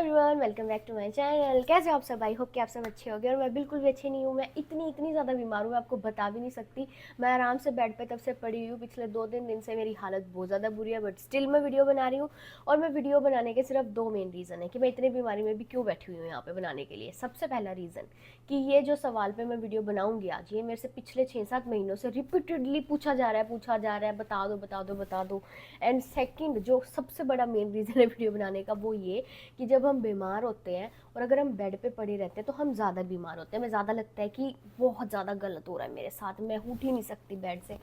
Everyone, welcome back to my channel. कैसे हो आप सब? आई होप कि आप सब अच्छे होंगे। और मैं बिल्कुल भी अच्छी नहीं हूँ। मैं इतनी ज़्यादा बीमार हूँ, मैं आपको बता भी नहीं सकती। मैं आराम से बेड पे तब से पड़ी हुई हूँ। पिछले 2-3 दिन से मेरी हालत बहुत ज़्यादा बुरी है, बट स्टिल मैं वीडियो बना रही हूँ। और मैं वीडियो बनाने के सिर्फ 2 मेन रीज़न है कि मैं इतनी बीमारी में भी क्यों बैठी हुई हूँ यहाँ पे बनाने के लिए। सबसे पहला रीज़न कि ये जो सवाल पे मैं वीडियो बनाऊँगी आज, ये मेरे से पिछले 6-7 महीनों से रिपीटेडली पूछा जा रहा है, बता दो बता दो बता दो। एंड सेकेंड, जो सबसे बड़ा मेन रीज़न है वीडियो बनाने का, वो ये कि जब हम बीमार होते हैं और अगर हम बेड पे पड़े रहते हैं तो हम ज़्यादा बीमार होते हैं। हमें ज़्यादा लगता है कि बहुत ज़्यादा गलत हो रहा है मेरे साथ, मैं उठ ही नहीं सकती बेड से।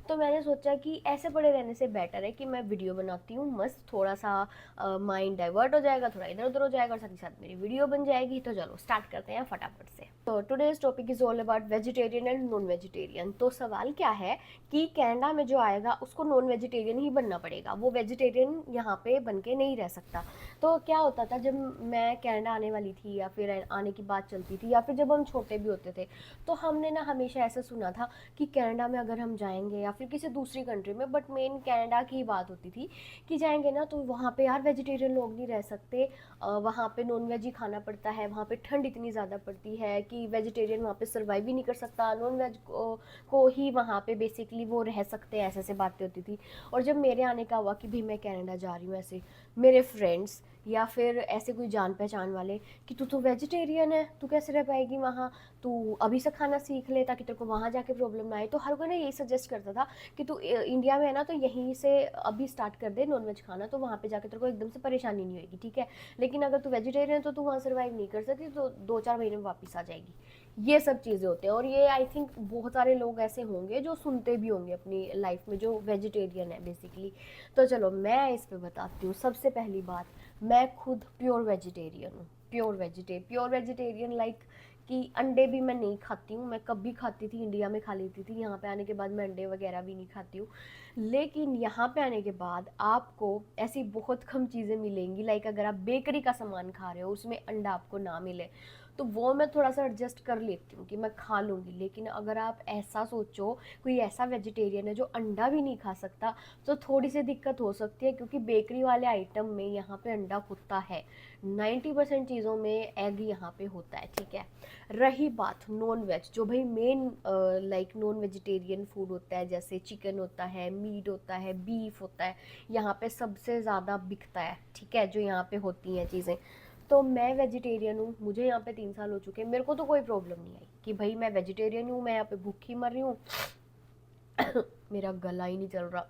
तो मैंने सोचा कि ऐसे पड़े रहने से बेटर है कि मैं वीडियो बनाती हूँ, मस्त थोड़ा सा माइंड डाइवर्ट हो जाएगा, थोड़ा इधर उधर हो जाएगा और साथ ही साथ मेरी वीडियो बन जाएगी। तो चलो स्टार्ट करते हैं फटाफट से। तो today's topic is all about vegetarian and non vegetarian. तो सवाल क्या है कि कनाडा में जो आएगा उसको नॉन वेजिटेरियन ही बनना पड़ेगा, वो वेजिटेरियन यहाँ पे बन के नहीं रह सकता। तो क्या होता था जब मैं कनाडा आने वाली थी या फिर आने की बात चलती थी या फिर जब हम छोटे भी होते थे, तो हमने ना हमेशा ऐसा सुना था कि कनाडा में अगर हम जाएंगे या फिर किसी दूसरी कंट्री में, बट मेन कनाडा की बात होती थी कि जाएंगे ना तो वहाँ पे यार वेजिटेरियन लोग नहीं रह सकते, वहाँ पे नॉन वेज ही खाना पड़ता है, वहाँ पे ठंड इतनी ज़्यादा पड़ती है कि वेजिटेरियन वहाँ पे सर्वाइव ही नहीं कर सकता, नॉन वेज को ही वहाँ पे बेसिकली वो रह सकते हैं, ऐसे ऐसे बातें होती थी। और जब मेरे आने का हुआ कि भाई मैं कनाडा जा रही हूँ, ऐसे मेरे फ्रेंड्स या फिर ऐसे कोई जान पहचान वाले कि तू तो वेजिटेरियन है, तू कैसे रह पाएगी वहाँ, तू अभी से खाना सीख ले ताकि तेरे को वहाँ जाके प्रॉब्लम ना आए। तो हर कोई ना यही सजेस्ट करता था कि तू इंडिया में है ना तो यहीं से अभी स्टार्ट कर दे नॉनवेज खाना, तो वहाँ पे जाके तेरे को एकदम से परेशानी नहीं होगी, ठीक है। लेकिन अगर तू वेजिटेरियन है तो तू वहाँ सर्वाइव नहीं कर सकती, तो 2-4 महीने में वापस आ जाएगी। ये सब चीज़ें होती हैं और ये आई थिंक बहुत सारे लोग ऐसे होंगे जो सुनते भी होंगे अपनी लाइफ में, जो वेजिटेरियन है बेसिकली। तो चलो मैं इस पे बताती हूँ। सबसे पहली बात, मैं खुद प्योर वेजिटेरियन हूँ। प्योर वेजिटेरियन लाइक कि अंडे भी मैं नहीं खाती हूँ। मैं कभी खाती थी, इंडिया में खा लेती थी, यहाँ पे आने के बाद मैं अंडे वगैरह भी नहीं खाती हूँ। लेकिन यहाँ पे आने के बाद आपको ऐसी बहुत कम चीज़ें मिलेंगी, लाइक अगर आप बेकरी का सामान खा रहे हो उसमें अंडा आपको ना मिले तो वो मैं थोड़ा सा एडजस्ट कर लेती हूँ कि मैं खा लूँगी। लेकिन अगर आप ऐसा सोचो, कोई ऐसा वेजिटेरियन है जो अंडा भी नहीं खा सकता, तो थोड़ी सी दिक्कत हो सकती है, क्योंकि बेकरी वाले आइटम में यहाँ पे अंडा होता है। 90% चीज़ों में एग यहाँ पे होता है, ठीक है। रही बात नॉन वेज, जो भाई main like non vegetarian food होता है, जैसे चिकन होता है, मीट होता है, बीफ होता है, यहाँ पे सबसे ज़्यादा बिकता है, ठीक है, जो यहाँ पे होती हैं चीज़ें। तो मैं वेजिटेरियन हूँ, मुझे यहाँ पे 3 साल हो चुके हैं, मेरे को तो कोई प्रॉब्लम नहीं आई कि भाई मैं वेजिटेरियन हूँ, मैं यहाँ पे भूखी मर रही हूँ। मेरा गला ही नहीं चल रहा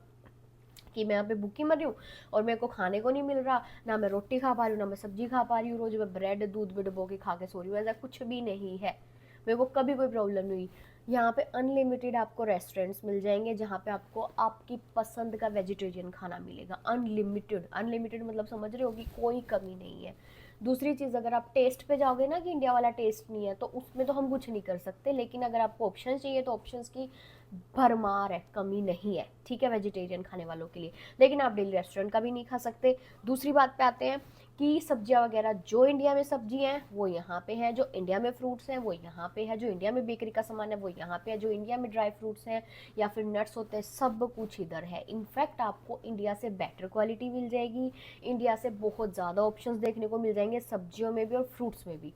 कि मैं यहाँ पे भूखी मर रही हूँ और मेरे को खाने को नहीं मिल रहा, ना मैं रोटी खा पा रही हूँ, ना मैं सब्जी खा पा रही हूँ, रोज मैं ब्रेड दूध में डुबो के खा के सो रही हूँ। ऐसा कुछ भी नहीं है, मेरे को कभी कोई प्रॉब्लम नहीं हुई। यहाँ पे अनलिमिटेड आपको रेस्टोरेंट्स मिल जाएंगे जहाँ पे आपको आपकी पसंद का वेजिटेरियन खाना मिलेगा। अनलिमिटेड, अनलिमिटेड मतलब समझ रहे हो कि कोई कमी नहीं है। दूसरी चीज़, अगर आप टेस्ट पे जाओगे ना कि इंडिया वाला टेस्ट नहीं है, तो उसमें तो हम कुछ नहीं कर सकते। लेकिन अगर आपको ऑप्शन चाहिए तो ऑप्शंस की भरमार है, कमी नहीं है, ठीक है, वेजिटेरियन खाने वालों के लिए। लेकिन आप डेली रेस्टोरेंट का भी नहीं खा सकते। दूसरी बात पे आते हैं कि सब्जियां वगैरह, जो इंडिया में सब्जी हैं वो यहाँ पे है, जो इंडिया में फ्रूट्स हैं वो यहाँ पे है, जो इंडिया में बेकरी का सामान है वो यहाँ पे है, जो इंडिया में ड्राई फ्रूट्स हैं या फिर नट्स होते हैं, सब कुछ इधर है। इनफैक्ट आपको इंडिया से बेटर क्वालिटी मिल जाएगी, इंडिया से बहुत ज़्यादा ऑप्शंस देखने को मिल जाएंगे सब्जियों में भी और फ्रूट्स में भी।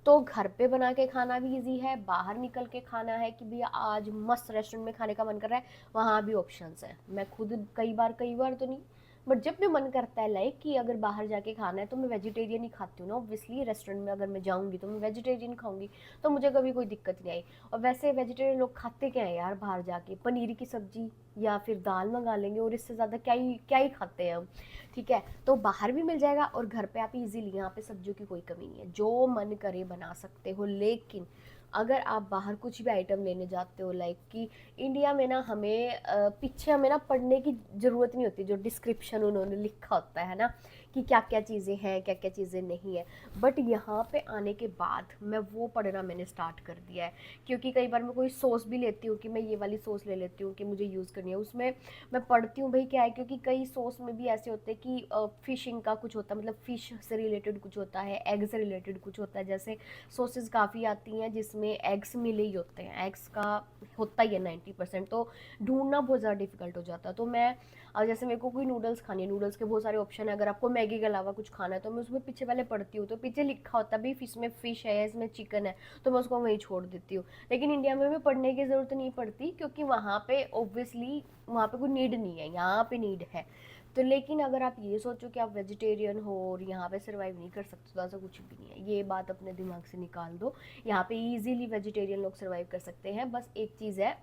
तो घर पे बना के खाना भी इजी है, बाहर निकल के खाना है कि भैया आज मस्त रेस्टोरेंट में खाने का मन कर रहा है, वहाँ भी ऑप्शंस हैं। मैं खुद कई बार तो नहीं, बट जब भी मन करता है लाइक कि अगर बाहर जाके खाना है तो मैं वेजिटेरियन ही खाती हूँ ना। ऑब्वियसली रेस्टोरेंट में अगर मैं जाऊँगी तो मैं वेजिटेरियन खाऊंगी, तो मुझे कभी कोई दिक्कत नहीं आई। और वैसे वेजिटेरियन लोग खाते क्या है यार बाहर जाके, पनीर की सब्जी या फिर दाल मंगा लेंगे, और इससे ज़्यादा क्या ही खाते हैं हम, ठीक है। तो बाहर भी मिल जाएगा और घर पे आप इजीली, यहाँ पे सब्जियों की कोई कमी नहीं है, जो मन करे बना सकते हो। लेकिन अगर आप बाहर कुछ भी आइटम लेने जाते हो, लाइक कि इंडिया में ना हमें पीछे हमें ना पढ़ने की ज़रूरत नहीं होती, जो डिस्क्रिप्शन उन्होंने लिखा होता है ना कि क्या क्या चीज़ें हैं, क्या क्या चीज़ें नहीं है। बट यहाँ पे आने के बाद मैं वो पढ़ना मैंने स्टार्ट कर दिया है, क्योंकि कई बार मैं कोई सॉस भी लेती हूँ कि मैं ये वाली सॉस ले लेती हूँ कि मुझे यूज़ करनी है, उसमें मैं पढ़ती हूँ भाई क्या है, क्योंकि कई सॉस में भी ऐसे होते हैं कि फिशिंग का कुछ होता है, मतलब फ़िश से रिलेटेड कुछ होता है, एग से रिलेटेड कुछ होता है। जैसे सॉसेज काफ़ी आती हैं जिसमें एग्स मिले ही होते हैं, एग्स का होता ही है 90%, तो ढूंढना बहुत ज़्यादा डिफिकल्ट हो जाता है। तो मैं अब जैसे मेरे को कोई नूडल्स खानी है, नूडल्स के बहुत सारे ऑप्शन है, अगर आपको मैगी के अलावा कुछ खाना है तो मैं उसमें पीछे पहले पढ़ती हूँ, तो पीछे लिखा होता है भाई इसमें फ़िश है, इसमें चिकन है, तो मैं उसको वहीं छोड़ देती हूँ। लेकिन इंडिया में भी पढ़ने की ज़रूरत नहीं पड़ती, क्योंकि वहाँ पे ऑब्वियसली वहाँ पे कोई नीड नहीं है, यहाँ पे नीड है। तो लेकिन अगर आप ये सोचो कि आप वेजिटेरियन हो और यहाँ पे सर्वाइव नहीं कर सकते, तो ऐसा कुछ भी नहीं है, ये बात अपने दिमाग से निकाल दो। यहाँ पे इजीली वेजिटेरियन लोग सर्वाइव कर सकते हैं। बस एक चीज़ है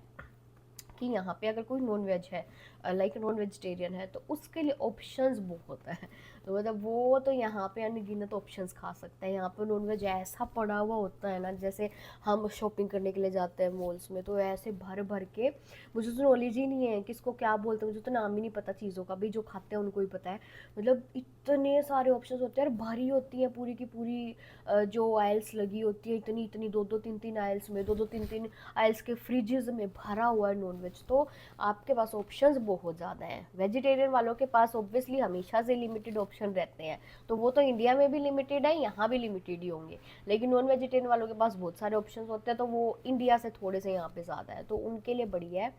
कि यहाँ पे अगर कोई नॉन वेज है, लाइक नॉन वेजिटेरियन है, तो उसके लिए ऑप्शंस बहुत है। तो मतलब वो तो यहाँ पे अनगिनत ऑप्शंस खा सकता है। यहाँ पे नॉन वेज ऐसा पड़ा हुआ होता है ना, जैसे हम शॉपिंग करने के लिए जाते हैं मॉल्स में, तो ऐसे भर भर के, मुझे तो नॉलेज ही नहीं है किसको क्या बोलते हैं, मुझे तो नाम ही नहीं पता चीज़ों का भी, जो खाते हैं उनको ही पता है। मतलब इतने सारे ऑप्शंस होते हैं और भारी होती है पूरी की पूरी जो आइल्स लगी होती है, इतनी इतनी, दो दो तीन तीन आइल्स में, दो दो तीन तीन आइल्स के फ्रिजेज में भरा हुआ है नॉनवेज। तो आपके पास ऑप्शंस बहुत ज़्यादा हैं। वेजिटेरियन वालों के पास ऑब्वियसली हमेशा से लिमिटेड ऑप्शन रहते हैं, तो वो तो इंडिया में भी लिमिटेड है, यहाँ भी लिमिटेड ही होंगे। लेकिन नॉन वेजिटेरियन वालों के पास बहुत सारे ऑप्शन होते हैं, तो वो इंडिया से थोड़े से यहाँ पे ज़्यादा है, तो उनके लिए बढ़िया है।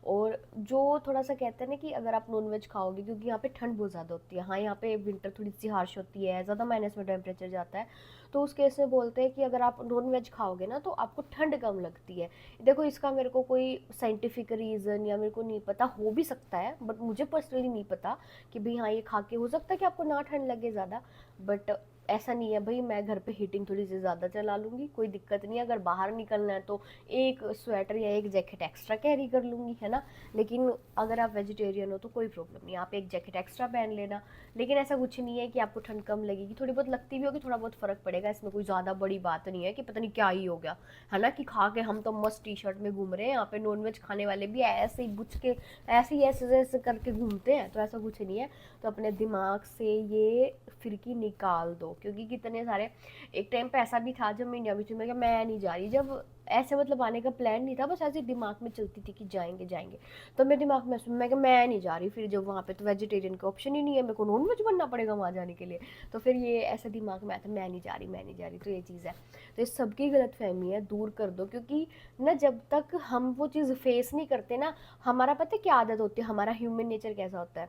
और जो थोड़ा सा कहते हैं ना कि अगर आप नॉन वेज खाओगे, क्योंकि यहाँ पे ठंड बहुत ज़्यादा होती है, हाँ यहाँ पे विंटर थोड़ी सी हार्श होती है, ज़्यादा माइनस में टेम्परेचर जाता है, तो उस केस में बोलते हैं कि अगर आप नॉन वेज खाओगे ना तो आपको ठंड कम लगती है। देखो इसका मेरे को कोई साइंटिफिक रीज़न या मेरे को नहीं पता, हो भी सकता है बट मुझे पर्सनली नहीं पता कि भाई हाँ ये खा के हो सकता है कि आपको ना ठंड लगे ज़्यादा, बट ऐसा नहीं है भाई। मैं घर पे हीटिंग थोड़ी सी ज़्यादा चला लूँगी, कोई दिक्कत नहीं है। अगर बाहर निकलना है तो एक स्वेटर या एक जैकेट एक्स्ट्रा कैरी कर लूँगी, है ना। लेकिन अगर आप वेजिटेरियन हो तो कोई प्रॉब्लम नहीं, आप एक जैकेट एक्स्ट्रा पहन लेना। लेकिन ऐसा कुछ नहीं है कि आपको ठंड कम लगेगी, थोड़ी बहुत लगती भी होगी, थोड़ा बहुत फ़र्क पड़ेगा, इसमें कोई ज़्यादा बड़ी बात नहीं है कि पता नहीं क्या ही हो गया, है ना, कि खा के हम तो मस्त टी शर्ट में घूम रहे हैं। यहाँ पे नॉनवेज खाने वाले भी ऐसे ही बुझ के ऐसे ही ऐसे ऐसे करके घूमते हैं, तो ऐसा कुछ नहीं है। तो अपने दिमाग से ये फिरकी निकाल दो, क्योंकि कितने सारे, एक टाइम पे ऐसा भी था जब मैं इंडिया में थी, मैं नहीं जा रही, जब ऐसे मतलब आने का प्लान नहीं था, बस ऐसे दिमाग में चलती थी कि जाएंगे जाएंगे, तो मेरे दिमाग में मैं नहीं जा रही। फिर जब वहाँ पे तो वेजिटेरियन का ऑप्शन ही नहीं है, मेरे को नॉन वेज बनना पड़ेगा वहाँ जाने के लिए, तो फिर ये ऐसे दिमाग में आता मैं नहीं जा रही, मैं नहीं जा रही। तो ये चीज़ है, तो इस सबकी गलत फहमी है, दूर कर दो। क्योंकि ना जब तक हम वो चीज़ फेस नहीं करते ना, हमारा पता है क्या आदत होती है, हमारा ह्यूमन नेचर कैसा होता है,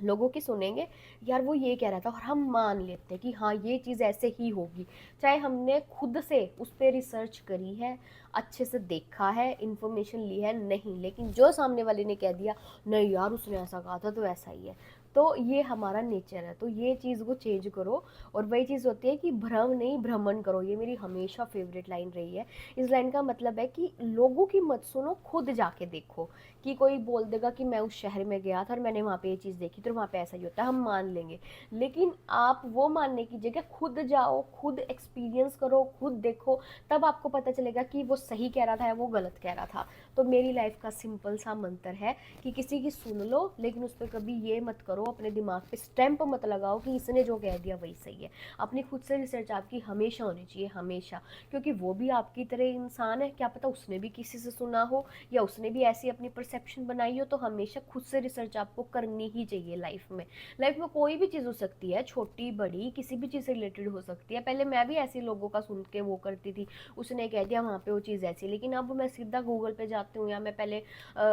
लोगों की सुनेंगे, यार वो ये कह रहा था, और हम मान लेते हैं कि हाँ ये चीज़ ऐसे ही होगी, चाहे हमने खुद से उस पर रिसर्च करी है, अच्छे से देखा है, इन्फॉर्मेशन ली है नहीं, लेकिन जो सामने वाले ने कह दिया नहीं यार उसने ऐसा कहा था तो ऐसा ही है, तो ये हमारा नेचर है। तो ये चीज़ को चेंज करो। और वही चीज़ होती है कि भ्रम नहीं भ्रमण करो, ये मेरी हमेशा फेवरेट लाइन रही है। इस लाइन का मतलब है कि लोगों की मत सुनो, खुद जाके देखो। कि कोई बोल देगा कि मैं उस शहर में गया था और मैंने वहाँ पे ये चीज़ देखी, तो वहाँ पे ऐसा ही होता है, हम मान लेंगे। लेकिन आप वो मानने की जगह खुद जाओ, खुद एक्सपीरियंस करो, खुद देखो, तब आपको पता चलेगा कि वो सही कह रहा था या वो गलत कह रहा था। तो मेरी लाइफ का सिंपल सा मंत्र है कि किसी की सुन लो, लेकिन उस पर कभी ये मत करो, अपने दिमाग पे स्टैंप मत लगाओ कि इसने जो कह दिया वही सही है। अपनी खुद से रिसर्च आपकी हमेशा होनी चाहिए, हमेशा, क्योंकि वो भी आपकी तरह इंसान है, क्या पता उसने भी किसी से सुना हो या उसने भी ऐसी अपनी परसेप्शन बनाई हो। तो हमेशा खुद से रिसर्च आपको करनी ही चाहिए लाइफ में। लाइफ में कोई भी चीज़ हो सकती है, छोटी बड़ी, किसी भी चीज़ से रिलेटेड हो सकती है। पहले मैं भी ऐसे लोगों का सुन के वो करती थी, उसने कह दिया वहाँ पे वो चीज़ ऐसी, लेकिन अब मैं सीधा गूगल पे जाती हूँ, या मैं पहले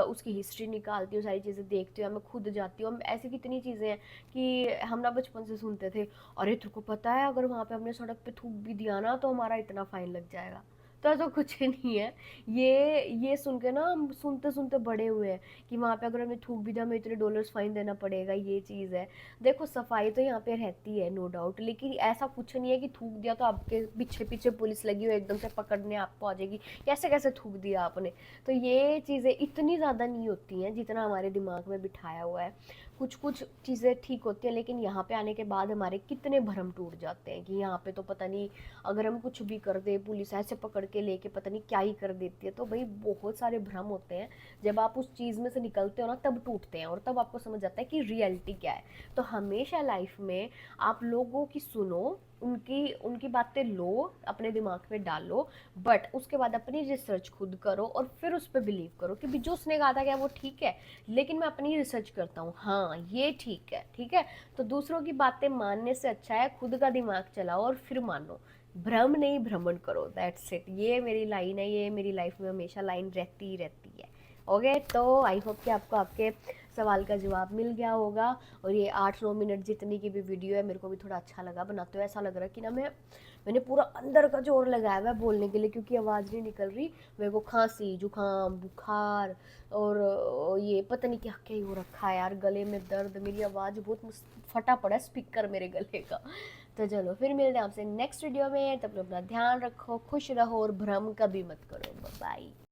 उसकी हिस्ट्री निकालती हूँ, सारी चीज़ें देखती हूँ, या मैं खुद जाती हूँ। ऐसी कितनी चीज़ें हैं कि हम ना बचपन से सुनते थे, अरे तेरे को पता है अगर वहाँ पे हमने सड़क पे थूक भी दिया ना तो हमारा इतना फाइन लग जाएगा। तो ऐसा कुछ नहीं है। ये सुन के ना हम सुनते सुनते बड़े हुए हैं कि वहाँ पे अगर हमें थूक भी दिया हमें इतने डॉलर्स फाइन देना पड़ेगा, ये चीज़ है। देखो सफाई तो यहाँ पे रहती है नो डाउट, लेकिन ऐसा कुछ नहीं है कि थूक दिया तो आपके पीछे पीछे पुलिस लगी हुई एकदम से पकड़ने आपको आ जाएगी, कैसे कैसे थूक दिया आपने। तो ये चीज़ें इतनी ज़्यादा नहीं होती हैं जितना हमारे दिमाग में बिठाया हुआ है। कुछ कुछ चीज़ें ठीक होती हैं, लेकिन यहाँ पे आने के बाद हमारे कितने भरम टूट जाते हैं कि यहाँ पे तो पता नहीं अगर हम कुछ भी कर दे पुलिस ऐसे पकड़ के लेके पता नहीं क्या ही कर देती है। तो भाई बहुत सारे भ्रम होते हैं, जब आप उस चीज़ में से निकलते हो ना तब टूटते हैं, और तब आपको समझ आता है कि रियलिटी क्या है। तो हमेशा लाइफ में आप लोगों की सुनो, उनकी उनकी बातें लो, अपने दिमाग में डालो, बट उसके बाद अपनी रिसर्च खुद करो और फिर उस पर बिलीव करो कि भी जो उसने कहा था क्या वो ठीक है, लेकिन मैं अपनी रिसर्च करता हूँ, हाँ ये ठीक है, ठीक है। तो दूसरों की बातें मानने से अच्छा है खुद का दिमाग चलाओ और फिर मानो। भ्रम नहीं भ्रमण करो, दैट्स इट। ये मेरी लाइन है, ये मेरी लाइफ में हमेशा लाइन रहती ही रहती है। ओके, तो आई होप कि आपको आपके सवाल का जवाब मिल गया होगा। और ये 8-9 मिनट जितनी की भी वीडियो है, मेरे को भी थोड़ा अच्छा लगा बनाते हुए। ऐसा लग रहा है कि ना मैंने पूरा अंदर का जोर लगाया हुआ है बोलने के लिए, क्योंकि आवाज़ नहीं निकल रही मेरे को। खांसी, जुकाम, बुखार और ये पता नहीं क्या क्या ही हो रखा है यार, गले में दर्द, मेरी आवाज़ बहुत फटा पड़ा है स्पीकर मेरे गले का। तो चलो फिर मिलते हैं आपसे नेक्स्ट वीडियो में। तब तक अपना ध्यान रखो, खुश रहो और भ्रम कभी मत करो। बाय।